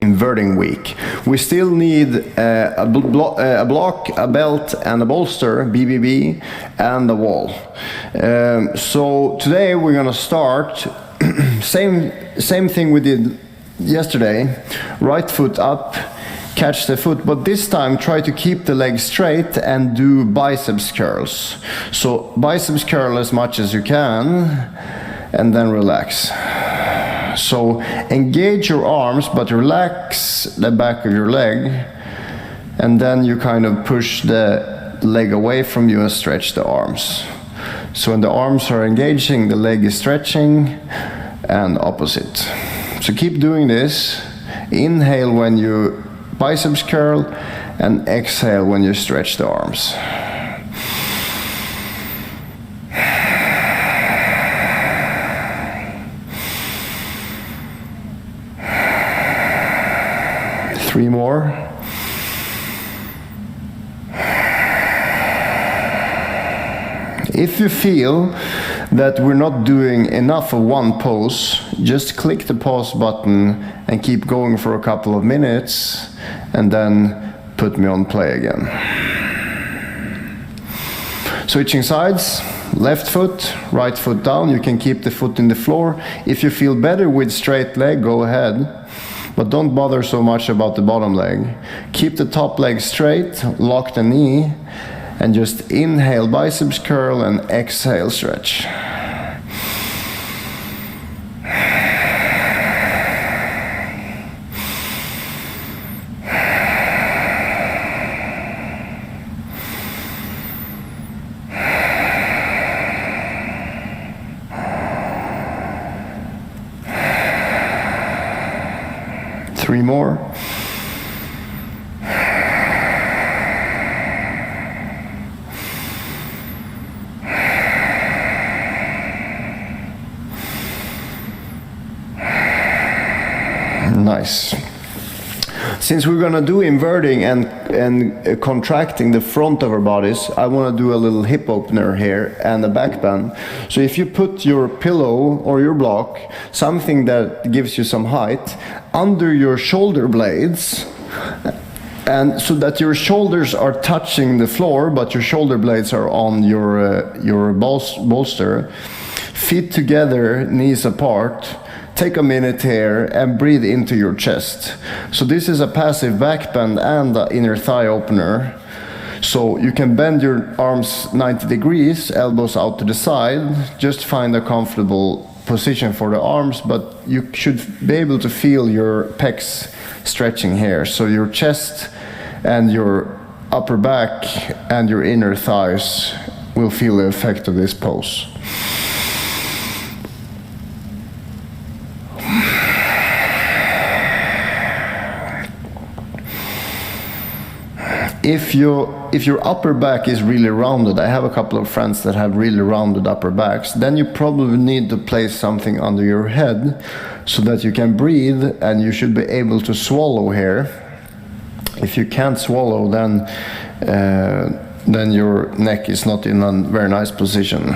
inverting week. We still need a block, a belt, and a bolster, BBB, and a wall. So today we're gonna start same thing we did yesterday. Right foot up, catch the foot, but this time try to keep the leg straight and do biceps curls. So biceps curl as much as you can, and then relax. So engage your arms, but relax the back of your leg, and then you kind of push the leg away from you and stretch the arms. So when the arms are engaging, the leg is stretching, and opposite. So keep doing this. Inhale when you biceps curl, and exhale when you stretch the arms. Three more. If you feel that we're not doing enough of one pose, just click the pause button and keep going for a couple of minutes, and then put me on play again. Switching sides, left foot, right foot down. You can keep the foot in the floor. If you feel better with straight leg, go ahead. But don't bother so much about the bottom leg. Keep the top leg straight, lock the knee, and just inhale biceps curl and exhale stretch. Three more. Nice. Since we're gonna do inverting and contracting the front of our bodies, I wanna do a little hip opener here and a back bend. So if you put your pillow or your block, something that gives you some height, under your shoulder blades, and so that your shoulders are touching the floor, but your shoulder blades are on your bolster, feet together, knees apart. Take a minute here and breathe into your chest. So this is a passive back bend and an inner thigh opener. So you can bend your arms 90 degrees, elbows out to the side. Just find a comfortable position for the arms, but you should be able to feel your pecs stretching here. So your chest and your upper back and your inner thighs will feel the effect of this pose. If your upper back is really rounded, I have a couple of friends that have really rounded upper backs, then you probably need to place something under your head so that you can breathe, and you should be able to swallow here. If you can't swallow, then your neck is not in a very nice position.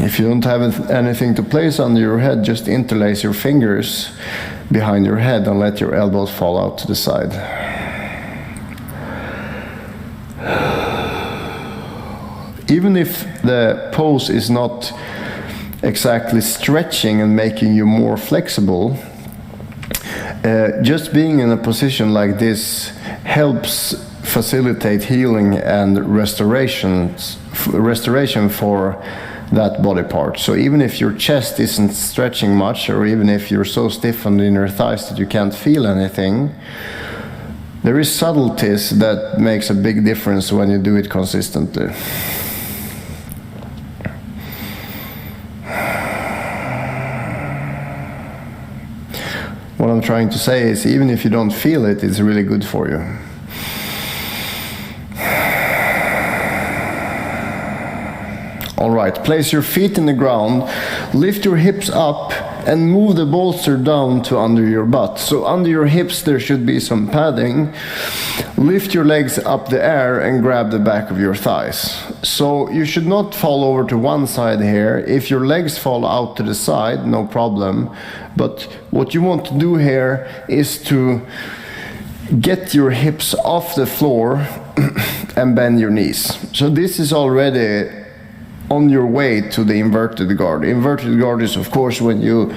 If you don't have anything to place under your head, just interlace your fingers behind your head and let your elbows fall out to the side. Even if the pose is not exactly stretching and making you more flexible, just being in a position like this helps facilitate healing and restoration for that body part. So even if your chest isn't stretching much, or even if you're so stiffened in your thighs that you can't feel anything, there is subtleties that makes a big difference when you do it consistently. What I'm trying to say is, even if you don't feel it, it's really good for you. All right, place your feet in the ground, lift your hips up, and move the bolster down to under your butt. So under your hips there should be some padding. Lift your legs up the air and grab the back of your thighs. So you should not fall over to one side here. If your legs fall out to the side, no problem. But what you want to do here is to get your hips off the floor and bend your knees. So this is already on your way to the inverted guard. Inverted guard is of course when you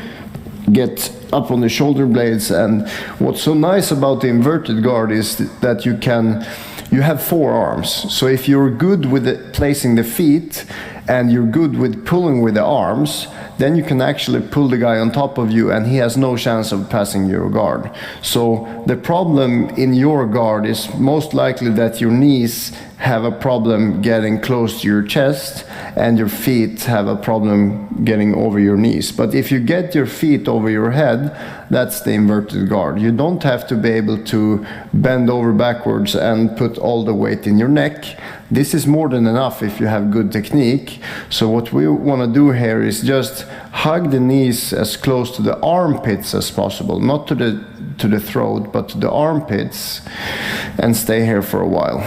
get up on the shoulder blades, and what's so nice about the inverted guard is that you have 4 arms. So if you're good with placing the feet and you're good with pulling with the arms, then you can actually pull the guy on top of you and he has no chance of passing your guard. So the problem in your guard is most likely that your knees have a problem getting close to your chest and your feet have a problem getting over your knees. But if you get your feet over your head, that's the inverted guard. You don't have to be able to bend over backwards and put all the weight in your neck. This is more than enough if you have good technique. So what we want to do here is just hug the knees as close to the armpits as possible, not to the throat, but to the armpits, and stay here for a while.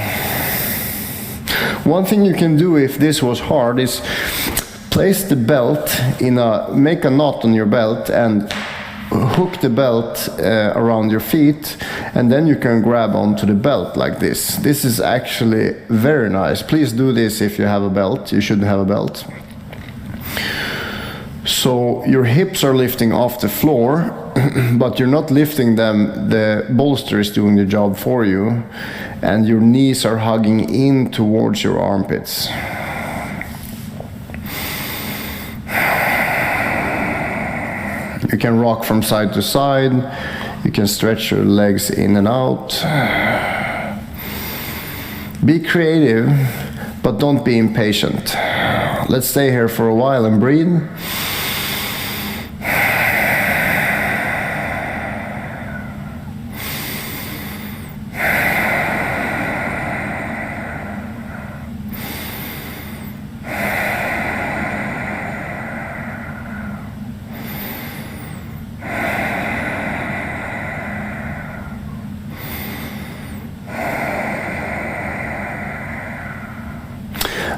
One thing you can do if this was hard is place the belt make a knot on your belt and hook the belt around your feet, and then you can grab onto the belt like this. This is actually very nice. Please do this if you have a belt. You should have a belt. So your hips are lifting off the floor, but you're not lifting them. The bolster is doing the job for you, and your knees are hugging in towards your armpits. You can rock from side to side. You can stretch your legs in and out. Be creative, but don't be impatient. Let's stay here for a while and breathe.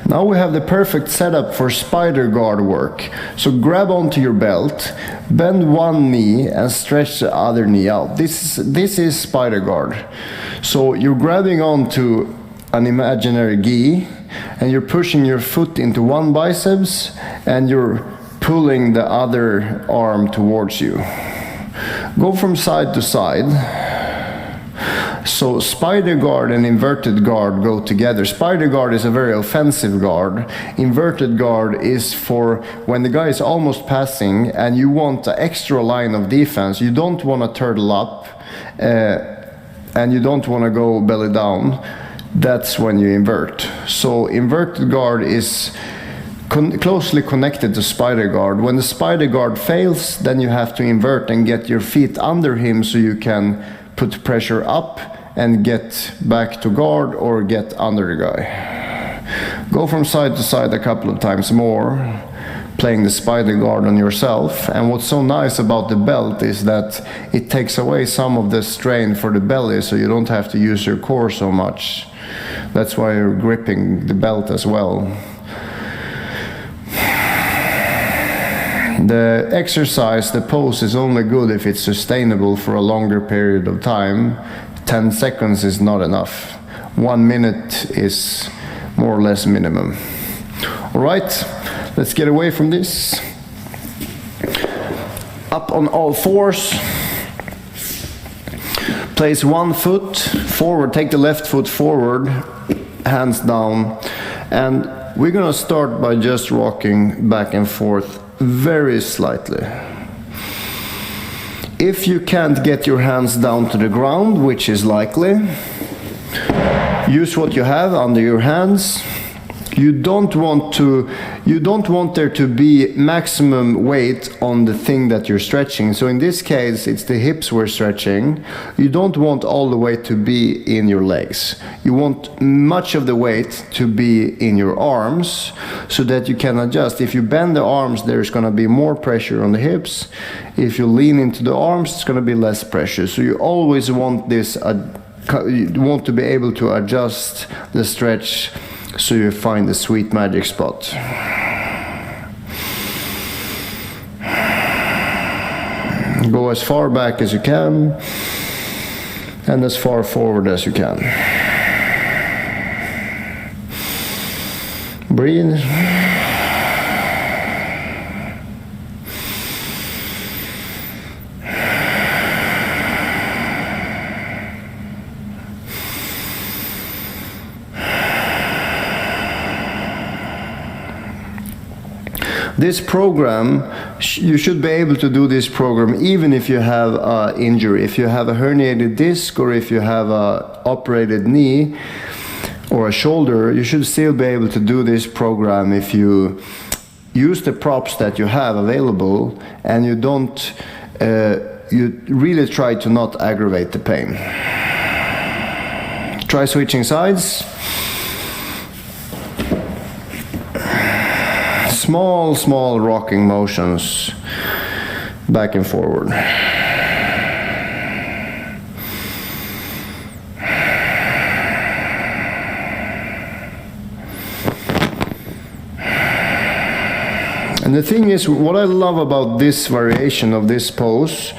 Now we have the perfect setup for spider guard work. So grab onto your belt, bend one knee and stretch the other knee out. This is spider guard. So you're grabbing onto an imaginary gi and you're pushing your foot into one biceps and you're pulling the other arm towards you. Go from side to side. So spider guard and inverted guard go together. Spider guard is a very offensive guard. Inverted guard is for when the guy is almost passing and you want an extra line of defense. You don't want to turtle up and you don't want to go belly down. That's when you invert. So inverted guard is closely connected to spider guard. When the spider guard fails, then you have to invert and get your feet under him so you can put pressure up and get back to guard or get under the guy. Go from side to side a couple of times more, playing the spider guard on yourself. And what's so nice about the belt is that it takes away some of the strain for the belly, so you don't have to use your core so much. That's why you're gripping the belt as well. The exercise, the pose, is only good if it's sustainable for a longer period of time. 10 seconds is not enough. 1 minute is more or less minimum. All right, let's get away from this. Up on all fours. Place one foot forward, take the left foot forward, hands down. And we're gonna start by just rocking back and forth very slightly. If you can't get your hands down to the ground, which is likely, use what you have under your hands. you don't want there to be maximum weight on the thing that you're stretching. So in this case, it's the hips we're stretching. You don't want all the weight to be in your legs. You want much of the weight to be in your arms so that you can adjust. If you bend the arms, there's going to be more pressure on the hips. If you lean into the arms, it's going to be less pressure. So you always want this, you want to be able to adjust the stretch so you find the sweet magic spot. Go as far back as you can and as far forward as you can. Breathe. This program, you should be able to do this program even if you have an injury. If you have a herniated disc or if you have an operated knee or a shoulder, you should still be able to do this program if you use the props that you have available and you don't, you really try to not aggravate the pain. Try switching sides. Small rocking motions back and forward. And the thing is, what I love about this variation of this pose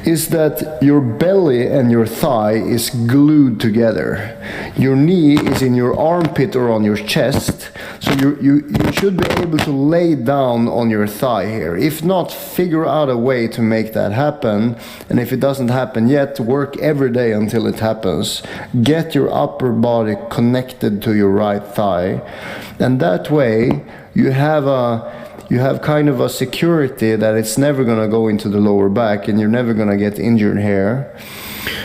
is that your belly and your thigh is glued together. Your knee is in your armpit or on your chest, so you should be able to lay down on your thigh here. If not, figure out a way to make that happen, and if it doesn't happen yet, work every day until it happens. Get your upper body connected to your right thigh, and that way you have kind of a security that it's never going to go into the lower back and you're never going to get injured here.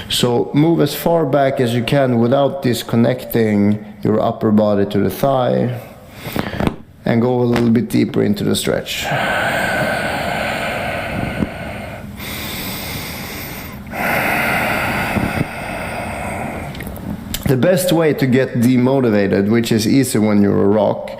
So move as far back as you can without disconnecting your upper body to the thigh, and go a little bit deeper into the stretch. The best way to get demotivated, which is easy when you're a rock,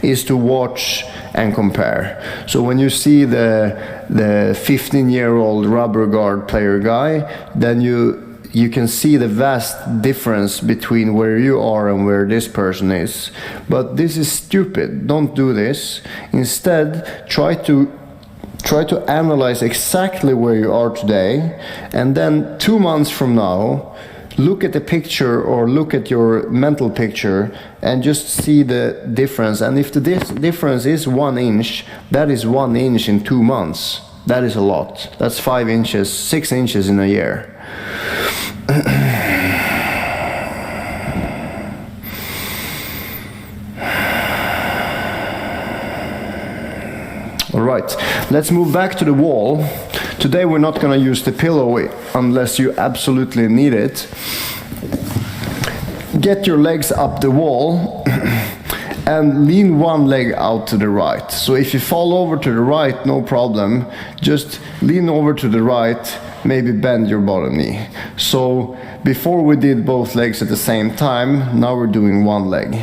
is to watch and compare. So when you see the 15-year-old rubber guard player guy, then you can see the vast difference between where you are and where this person is. But this is stupid. Don't do this. Instead, try to analyze exactly where you are today, and then 2 months from now, look at the picture or look at your mental picture and just see the difference. And if the difference is 1 inch, that is 1 inch in 2 months. That is a lot. That's 5 inches, 6 inches in a year. All right, let's move back to the wall. Today we're not going to use the pillow unless you absolutely need it. Get your legs up the wall and lean one leg out to the right. So if you fall over to the right, no problem. Just lean over to the right, maybe bend your bottom knee. So before we did both legs at the same time, now we're doing one leg.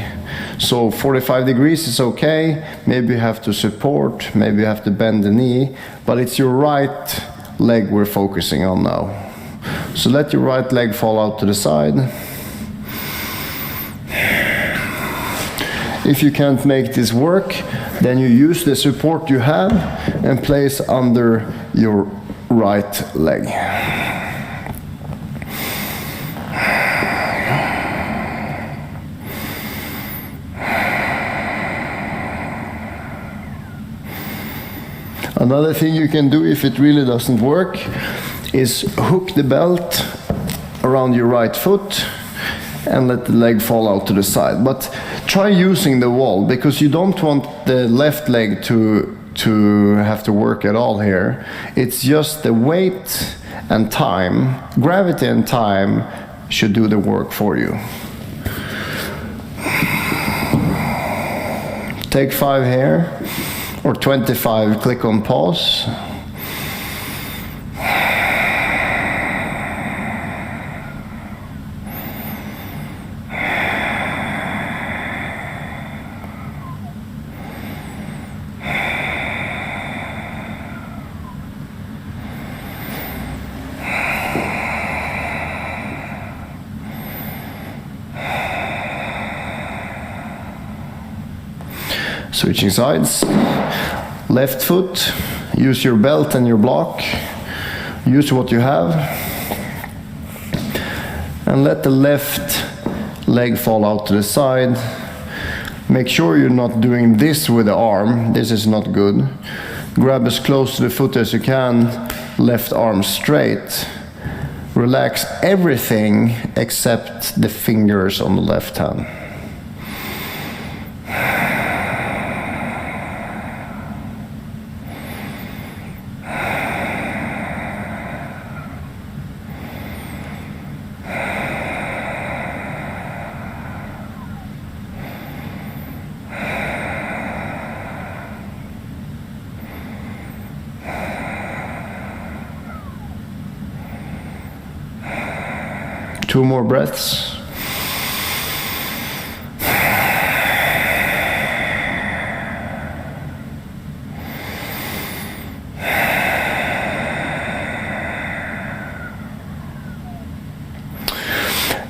So 45 degrees is okay. Maybe you have to support, maybe you have to bend the knee, but it's your right leg we're focusing on now. So let your right leg fall out to the side. If you can't make this work, then you use the support you have and place under your right leg. Another thing you can do if it really doesn't work is hook the belt around your right foot and let the leg fall out to the side. But try using the wall, because you don't want the left leg to have to work at all here. It's just the weight and time, gravity and time should do the work for you. Take 5 here, or 25, click on pause. Switching sides. Left foot, use your belt and your block. Use what you have. And let the left leg fall out to the side. Make sure you're not doing this with the arm. This is not good. Grab as close to the foot as you can. Left arm straight. Relax everything except the fingers on the left hand. Two more breaths.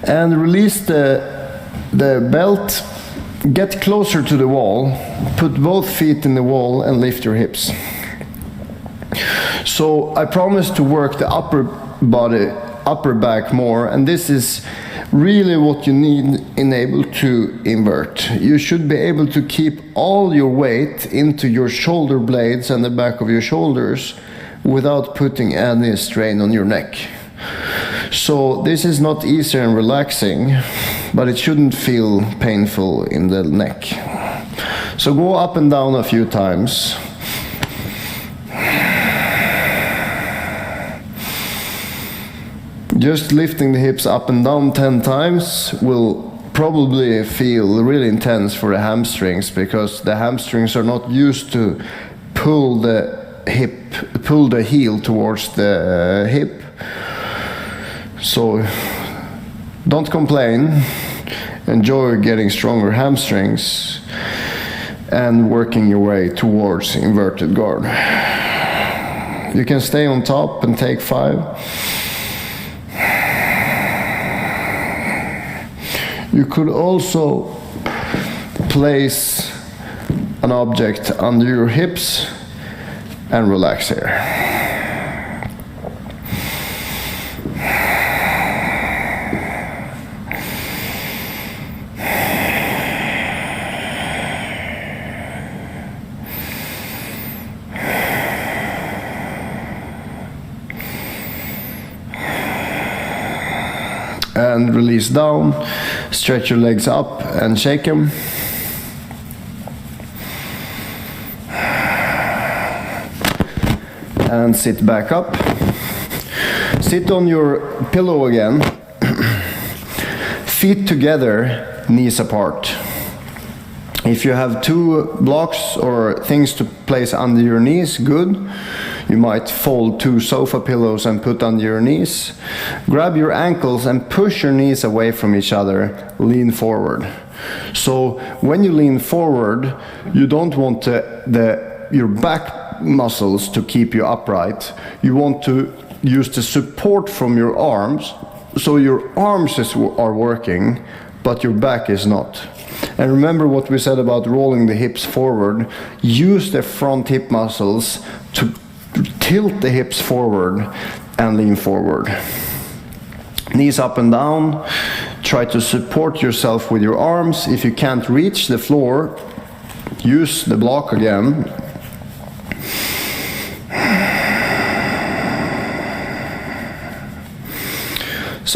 And release the belt. Get closer to the wall. Put both feet in the wall and lift your hips. So I promise to work the upper body, upper back more, and this is really what you need in able to invert. You should be able to keep all your weight into your shoulder blades and the back of your shoulders without putting any strain on your neck. So this is not easy and relaxing, but it shouldn't feel painful in the neck. So go up and down a few times. Just lifting the hips up and down 10 times will probably feel really intense for the hamstrings, because the hamstrings are not used to pull the heel towards the hip. So don't complain, enjoy getting stronger hamstrings and working your way towards inverted guard. You can stay on top and take 5. You could also place an object under your hips and relax here. And release down, stretch your legs up and shake them. And sit back up. Sit on your pillow again. Feet together, knees apart. If you have 2 blocks or things to place under your knees, good. You might fold 2 sofa pillows and put under your knees. Grab your ankles and push your knees away from each other. Lean forward. So when you lean forward, you don't want your back muscles to keep you upright. You want to use the support from your arms. So your arms are working, but your back is not. And remember what we said about rolling the hips forward. Use the front hip muscles to tilt the hips forward and lean forward. Knees up and down. Try to support yourself with your arms. If you can't reach the floor, use the block again.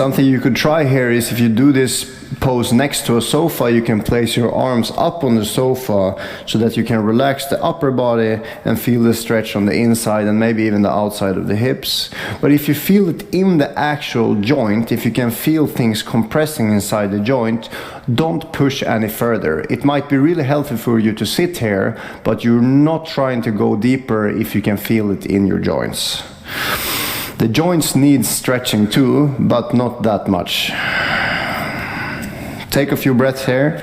Something you could try here is if you do this pose next to a sofa, you can place your arms up on the sofa so that you can relax the upper body and feel the stretch on the inside and maybe even the outside of the hips. But if you feel it in the actual joint, if you can feel things compressing inside the joint, don't push any further. It might be really healthy for you to sit here, but you're not trying to go deeper if you can feel it in your joints. The joints need stretching too, but not that much. Take a few breaths here.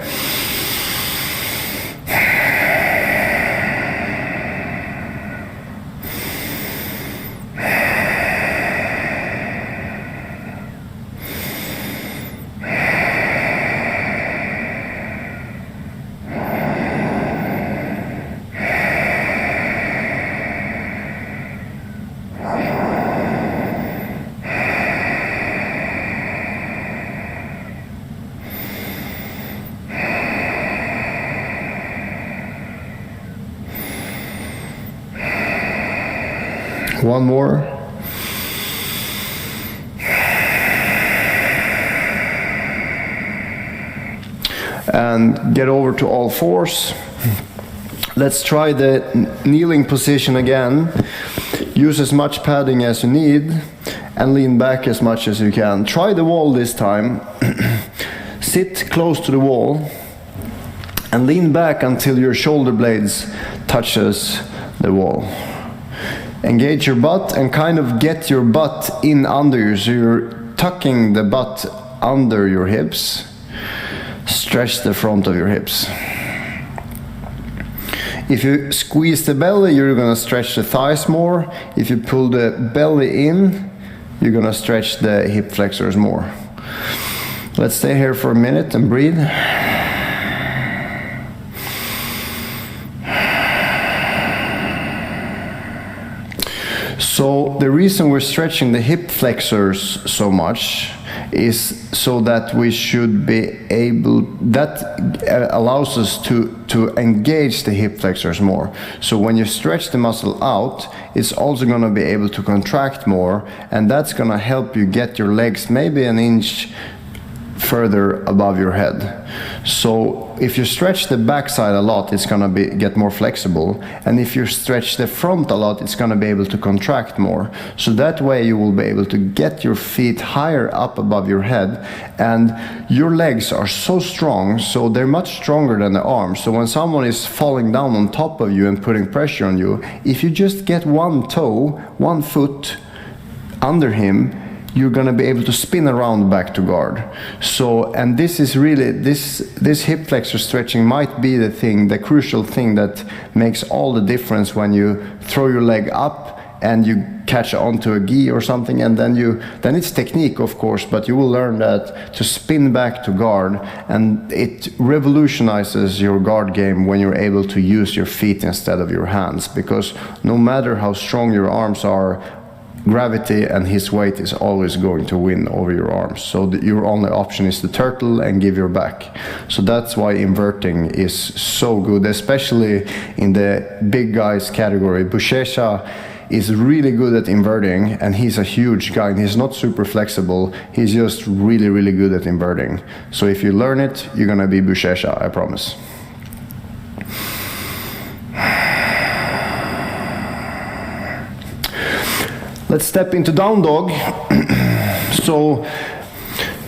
One more. And get over to all fours. Let's try the kneeling position again. Use as much padding as you need and lean back as much as you can. Try the wall this time. Sit close to the wall and lean back until your shoulder blades touches the wall. Engage your butt and kind of get your butt in under you, so you're tucking the butt under your hips. Stretch the front of your hips. If you squeeze the belly, you're gonna stretch the thighs more. If you pull the belly in, you're gonna stretch the hip flexors more. Let's stay here for a minute and breathe. So the reason we're stretching the hip flexors so much is so that we should be able, that allows us to engage the hip flexors more. So when you stretch the muscle out, it's also going to be able to contract more, and that's going to help you get your legs maybe an inch further above your head. So if you stretch the backside a lot, it's going to get more flexible, and if you stretch the front a lot, it's going to be able to contract more. So that way you will be able to get your feet higher up above your head, and your legs are so strong, so they're much stronger than the arms. So when someone is falling down on top of you and putting pressure on you, if you just get one toe, one foot under him, you're going to be able to spin around back to guard. So, and this is really, this hip flexor stretching might be the thing, the crucial thing that makes all the difference when you throw your leg up and you catch onto a gi or something, and then it's technique, of course, but you will learn that to spin back to guard, and it revolutionizes your guard game when you're able to use your feet instead of your hands, because no matter how strong your arms are, gravity and his weight is always going to win over your arms. So your only option is to turtle and give your back. So that's why inverting is so good, especially in the big guys category. Buchecha is really good at inverting, and he's a huge guy, and he's not super flexible. He's just really, really good at inverting. So if you learn it, you're gonna be Buchecha, I promise. Let's step into down dog. So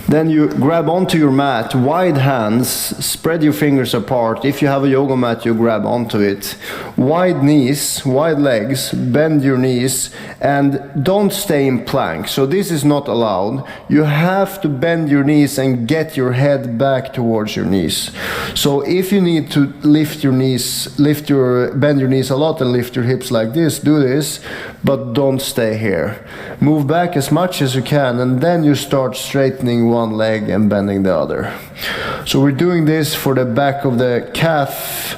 then you grab onto your mat, wide hands, spread your fingers apart. If you have a yoga mat, you grab onto it. Wide knees, wide legs, bend your knees, and don't stay in plank. So this is not allowed. You have to bend your knees and get your head back towards your knees. So if you need to lift your knees, bend your knees a lot and lift your hips like this, do this, but don't stay here. Move back as much as you can, and then you start straightening one leg and bending the other. So we're doing this for the back of the calf's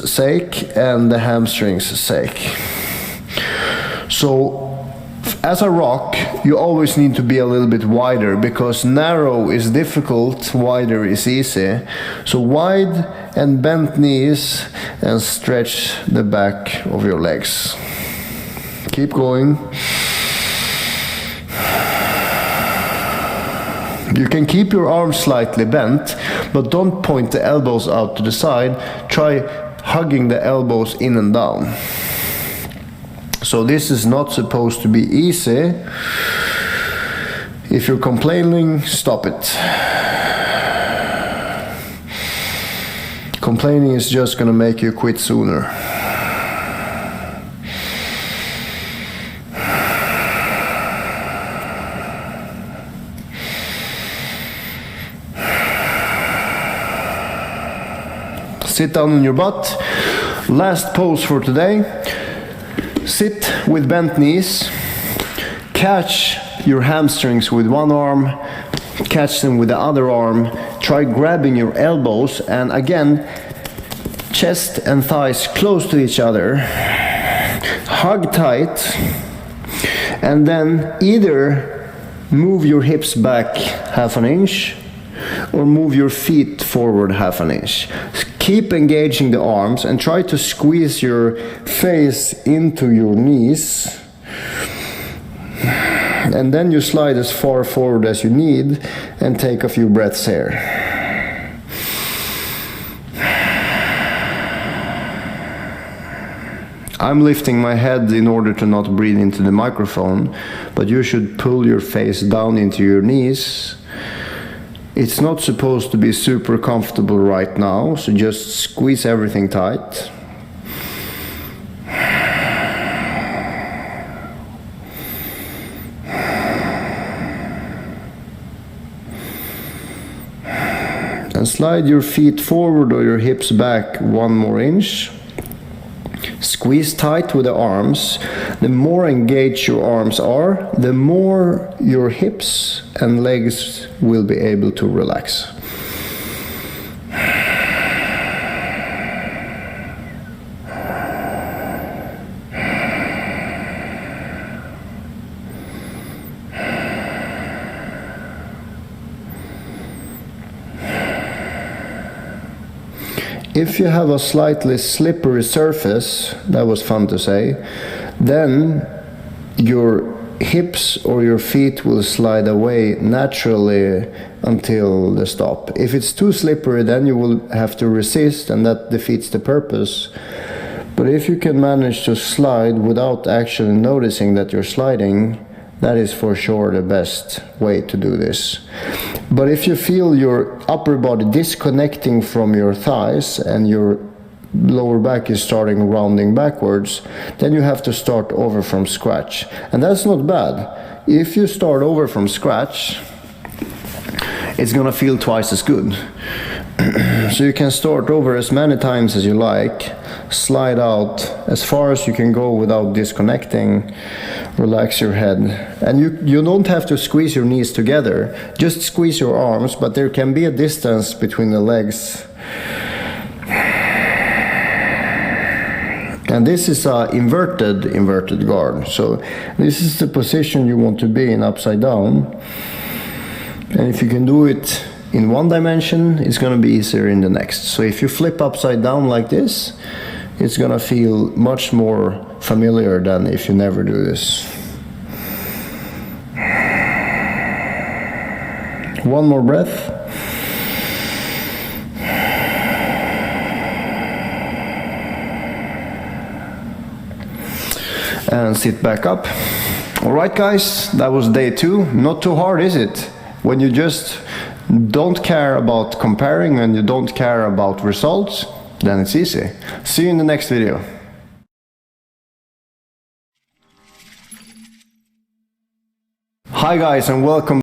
sake and the hamstring's sake. So as a rock, you always need to be a little bit wider, because narrow is difficult, wider is easy. So wide and bent knees, and stretch the back of your legs. Keep going. You can keep your arms slightly bent, but don't point the elbows out to the side. Try hugging the elbows in and down. So this is not supposed to be easy. If you're complaining, stop it. Complaining is just gonna make you quit sooner. Sit down on your butt. Last pose for today. Sit with bent knees. Catch your hamstrings with one arm. Catch them with the other arm. Try grabbing your elbows, and again, chest and thighs close to each other. Hug tight, and then either move your hips back half an inch or move your feet forward half an inch. Keep engaging the arms and try to squeeze your face into your knees. And then you slide as far forward as you need and take a few breaths here. I'm lifting my head in order to not breathe into the microphone, but you should pull your face down into your knees. It's not supposed to be super comfortable right now, so just squeeze everything tight. And slide your feet forward or your hips back 1 more inch. Squeeze tight with the arms. The more engaged your arms are, the more your hips and legs will be able to relax. If you have a slightly slippery surface, that was fun to say, then your hips or your feet will slide away naturally until the stop. If it's too slippery, then you will have to resist, and that defeats the purpose. But if you can manage to slide without actually noticing that you're sliding, that is for sure the best way to do this. But if you feel your upper body disconnecting from your thighs and your lower back is starting rounding backwards, then you have to start over from scratch. And that's not bad. If you start over from scratch, it's gonna feel twice as good. So you can start over as many times as you like, slide out as far as you can go without disconnecting, relax your head. And you don't have to squeeze your knees together, just squeeze your arms, but there can be a distance between the legs. And this is a inverted guard. So this is the position you want to be in upside down. And if you can do it in one dimension, it's going to be easier in the next. So if you flip upside down like this, it's going to feel much more familiar than if you never do this. One more breath. And sit back up. All right, guys, that was day 2. Not too hard, is it? When you just don't care about comparing and you don't care about results, then it's easy. See you in the next video. Hi guys, and welcome